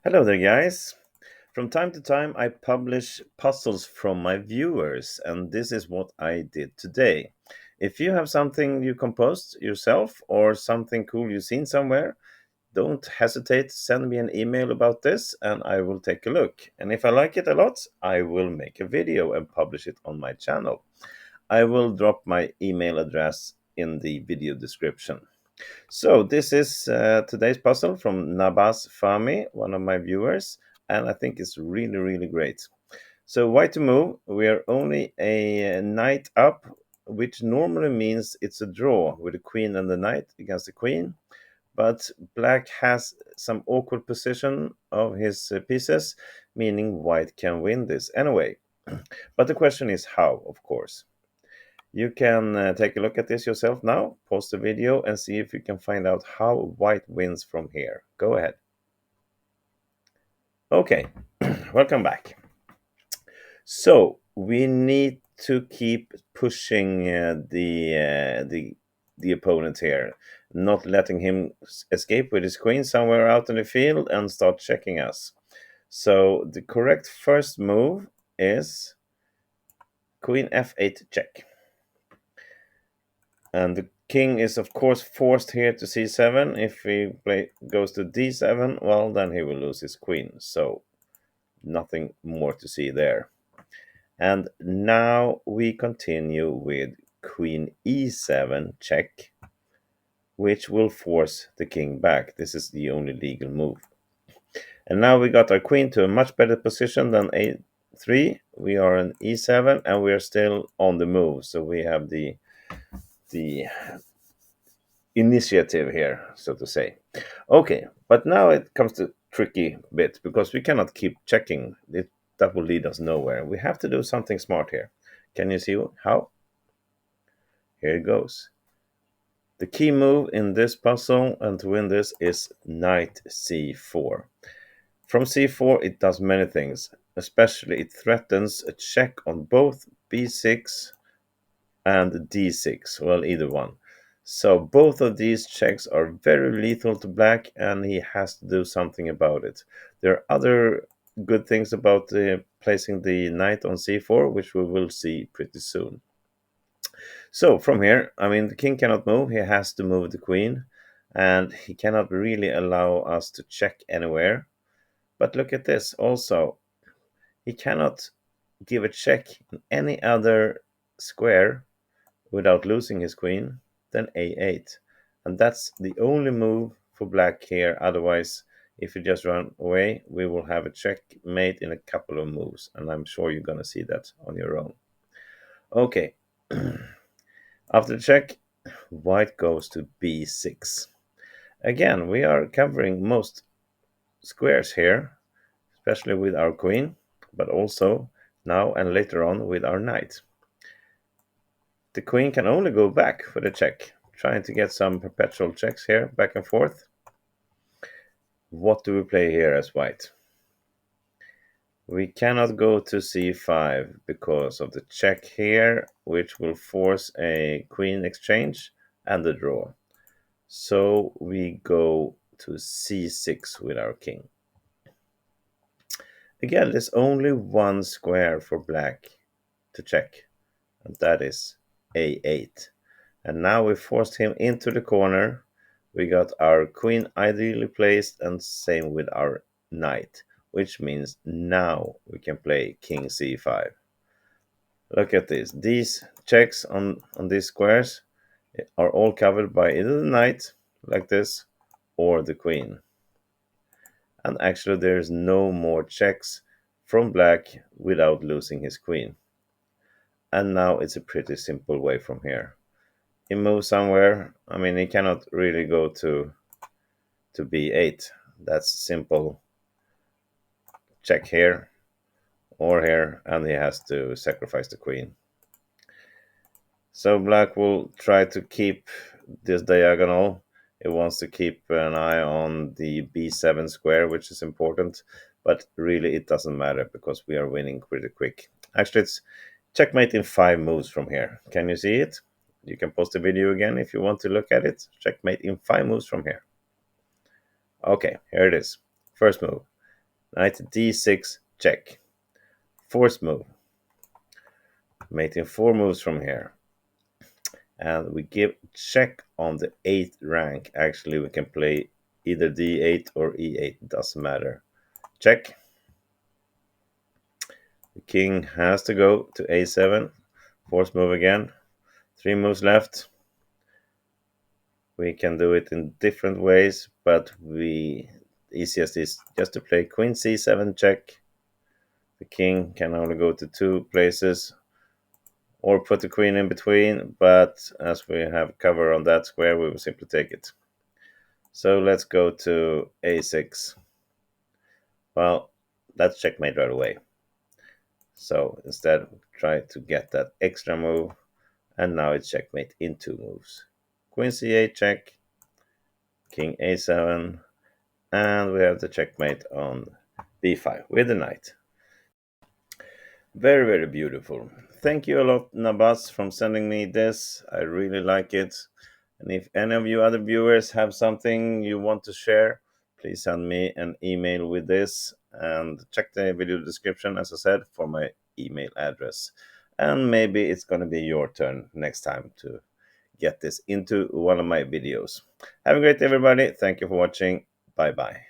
Hello there, guys. From time to time, I publish puzzles from my viewers, and this is what I did today. If you have something you composed yourself or something cool you've seen somewhere, don't hesitate to send me an email about this, and I will take a look. And if I like it a lot, I will make a video and publish it on my channel. I will drop my email address in the video description. So this is today's puzzle from Nabaz Fahmi, one of my viewers, and I think it's really, really great. So white to move, we are only a knight up, which normally means it's a draw with the queen and the knight against the queen. But black has some awkward position of his pieces, meaning white can win this anyway. But the question is how, of course. You can take a look at this yourself now, pause the video, and see if you can find out how white wins from here. Go ahead. Okay, welcome back. So we need to keep pushing the opponent here, not letting him escape with his queen somewhere out in the field and start checking us. So the correct first move is queen f8 check. And the king is, of course, forced here to c7. If he goes to d7, well, then he will lose his queen. So nothing more to see there. And now we continue with queen e7 check, which will force the king back. This is the only legal move. And now we got our queen to a much better position than a3. We are in e7, and we are still on the move. So we have the initiative here, so to say. Okay, but now it comes to tricky bit because we cannot keep checking. That will lead us nowhere. We have to do something smart here. Can you see how? Here it goes. The key move in this puzzle and to win this is knight c4. From c4 it does many things, especially it threatens a check on both b6 and d6, well, either one. So both of these checks are very lethal to black, and he has to do something about it. There are other good things about placing the knight on c4, which we will see pretty soon. So from here, I mean, the king cannot move. He has to move the queen, and he cannot really allow us to check anywhere. But look at this also. He cannot give a check in any other square without losing his queen, then a8. And that's the only move for black here. Otherwise, if you just run away, we will have a checkmate in a couple of moves. And I'm sure you're going to see that on your own. Okay. After the check, white goes to b6. Again, we are covering most squares here, especially with our queen, but also now and later on with our knight. The queen can only go back for the check, trying to get some perpetual checks here, back and forth. What do we play here as white? We cannot go to c5 because of the check here, which will force a queen exchange and a draw. So we go to c6 with our king. Again, there's only one square for black to check, and that is a8. And now we forced him into the corner. We got our queen ideally placed, and same with our knight, which means now we can play king c5. Look at this. These checks on these squares are all covered by either the knight, like this, or the queen. And actually there's no more checks from black without losing his queen. And now it's a pretty simple way from here. He moves somewhere. I mean, he cannot really go to b8. That's simple. Check here or here, and he has to sacrifice the queen. So black will try to keep this diagonal. It wants to keep an eye on the b7 square, which is important, but really it doesn't matter because we are winning pretty quick. Actually, it's checkmate in 5 moves from here. Can you see it? You can pause the video again if you want to look at it. Checkmate in 5 moves from here. Okay, here it is. First move. Knight d6, check. Force move. Mating 4 moves from here. And we give check on the 8th rank. Actually, we can play either d8 or e8, it doesn't matter. Check. The king has to go to a7. Force move again. 3 moves left. We can do it in different ways, but the easiest is just to play queen c7 check. The king can only go to 2 places, or put the queen in between, but as we have cover on that square, we will simply take it. So let's go to a6. Well, that's checkmate right away. So instead, try to get that extra move, and now it's checkmate in 2 moves. Queen c8 check, king a7, and we have the checkmate on b5 with the knight. Very, very beautiful. Thank you a lot, Nabaz, from sending me this. I really like it. And if any of you other viewers have something you want to share, please send me an email with this, and check the video description, as I said, for my email address. And maybe it's going to be your turn next time to get this into one of my videos. Have a great day, everybody. Thank you for watching. Bye bye.